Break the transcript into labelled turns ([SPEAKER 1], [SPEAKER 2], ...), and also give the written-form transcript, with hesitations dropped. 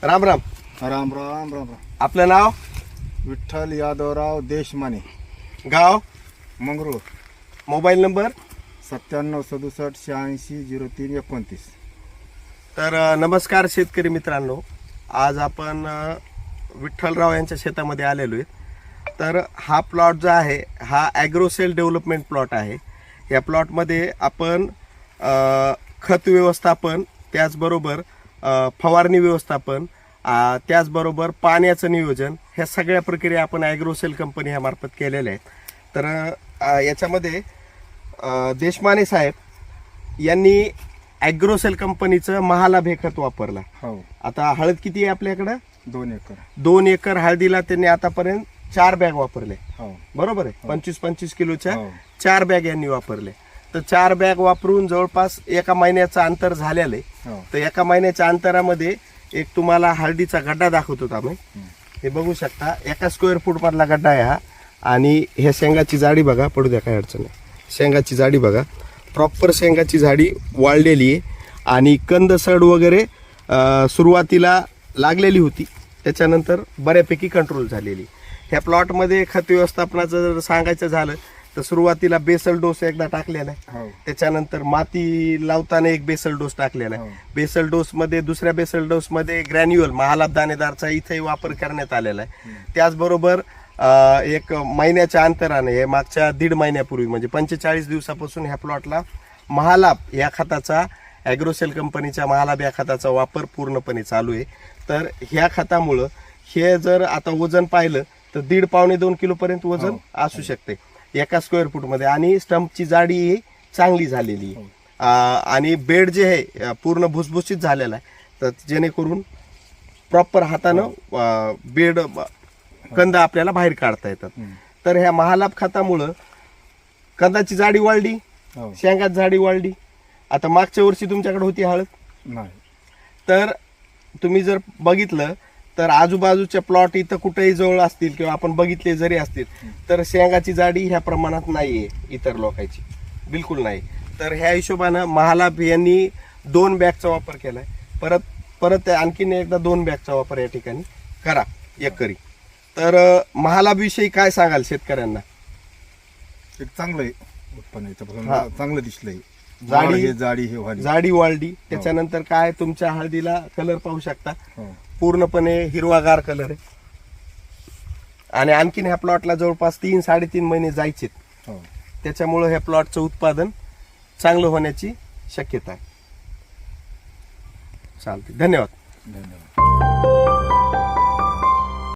[SPEAKER 1] राम राम.
[SPEAKER 2] राम राम राम राम.
[SPEAKER 1] आपलं नाव?
[SPEAKER 2] विठ्ठल यादवराव देशमाने,
[SPEAKER 1] गाव?
[SPEAKER 2] Mangrul.
[SPEAKER 1] Mobile number?
[SPEAKER 2] 9767860329.
[SPEAKER 1] तर नमस्कार शेतकरी मित्रांनो. आज आपण विठ्ठलराव यांच्या शेतामध्ये आलेलो आहे. तर हा प्लॉट जो आहे हा ॲग्रोसेल डेव्हलपमेंट प्लॉट आहे. या प्लॉटमध्ये आपण खत व्यवस्थापन, त्याचबरोबर फवारणी व्यवस्थापन, त्याचबरोबर पाण्याचं नियोजन, ह्या सगळ्या प्रक्रिया आपण ॲग्रोसेल कंपनी ह्या मार्फत केलेल्या आहेत. तर याच्यामध्ये देशमाने साहेब यांनी ॲग्रोसेल कंपनीचं महालाभ हे खत वापरला.
[SPEAKER 2] हो.
[SPEAKER 1] आता हळद किती आहे आपल्याकडं?
[SPEAKER 2] 2 एकर.
[SPEAKER 1] 2 एकर हळदीला त्यांनी आतापर्यंत 4 बॅग वापरले.
[SPEAKER 2] हो.
[SPEAKER 1] बरोबर आहे. 25-25 किलोच्या
[SPEAKER 2] हो.
[SPEAKER 1] 4 बॅग यांनी वापरले. तर 4 बॅग वापरून जवळपास एका महिन्याचं अंतर झालेलं आहे.
[SPEAKER 2] हो.
[SPEAKER 1] तर एका महिन्याच्या अंतरामध्ये एक तुम्हाला हळदीचा गड्डा दाखवतो आम्ही. हे बघू शकता, 1 स्क्वेअर फूट मधला गड्डा आहे हा. आणि ह्या शेंगाची जाडी बघा, पडू द्या काय अडचण नाही. शेंगाची जाडी बघा, प्रॉपर शेंगाची जाडी वाळलेली आहे. आणि कंद सड वगैरे सुरुवातीला लागलेली होती, त्याच्यानंतर बऱ्यापैकी कंट्रोल झालेली. ह्या प्लॉटमध्ये खत व्यवस्थापनाचं जर सांगायचं झालं तर सुरुवातीला बेसल डोस एकदा टाकलेला आहे.
[SPEAKER 2] हो.
[SPEAKER 1] त्याच्यानंतर माती लावताना एक बेसल डोस टाकलेला आहे.
[SPEAKER 2] हो.
[SPEAKER 1] बेसल डोस मध्ये, दुसऱ्या बेसल डोस मध्ये ग्रॅन्युअल महालाभ दाणेदारचा इथेही वापर करण्यात आलेला आहे. त्याचबरोबर एक महिन्याच्या अंतराने, हे मागच्या 1.5 महिन्यापूर्वी म्हणजे 45 दिवसापासून ह्या प्लॉटला महालाभ या खताचा, ॲग्रोसेल कंपनीच्या महालाभ या खताचा वापर पूर्णपणे चालू आहे. तर ह्या खतामुळं हे जर आता वजन पाहिलं तर 1.5-2 किलो पर्यंत वजन असू शकते 1 स्क्वेअर फूट मध्ये. आणि स्टंपची जाडी ही चांगली झालेली आहे. आणि बेड जे आहे पूर्ण भुसभुशीत झालेला आहे. तर जेणेकरून प्रॉपर हातानं बेड कंद आपल्याला बाहेर काढता येतात. तर ह्या महालाभ खतामुळं कंदाची जाडी वाढली,
[SPEAKER 2] हो.
[SPEAKER 1] शेंगात जाडी वाढली. आता मागच्या वर्षी तुमच्याकडे होती हळद,
[SPEAKER 2] नाही.
[SPEAKER 1] तर तुम्ही जर बघितलं तर आजूबाजूच्या प्लॉट इथं कुठेही जवळ असतील किंवा आपण बघितले जरी असतील तर शेंगाची जाडी ह्या प्रमाणात नाहीये इतर लोकांची, बिलकुल नाही. तर ह्या हिशोबानं महालाभ यांनी 2 बॅगचा वापर केलाय. परत आणखीन एकदा 2 बॅगचा वापर या ठिकाणी करा एकरी. तर महालाभ विषयी काय सांगाल शेतकऱ्यांना?
[SPEAKER 2] एक चांगलं आहे उत्पन्न, याच्यापासून
[SPEAKER 1] हा.
[SPEAKER 2] चांगलं दिसलंय.
[SPEAKER 1] जाडी
[SPEAKER 2] जाडी
[SPEAKER 1] वाढली. त्याच्यानंतर काय, तुमच्या हळदीला कलर पाहू शकता,
[SPEAKER 2] हो.
[SPEAKER 1] पूर्णपणे हिरवागार कलर आहे. आणि आणखीन ह्या प्लॉटला जवळपास 3-3.5 महिने जायचे.
[SPEAKER 2] हो.
[SPEAKER 1] त्याच्यामुळं ह्या प्लॉटचं उत्पादन चांगलं होण्याची शक्यता आहे. चालते. धन्यवाद.
[SPEAKER 2] धन्यवाद.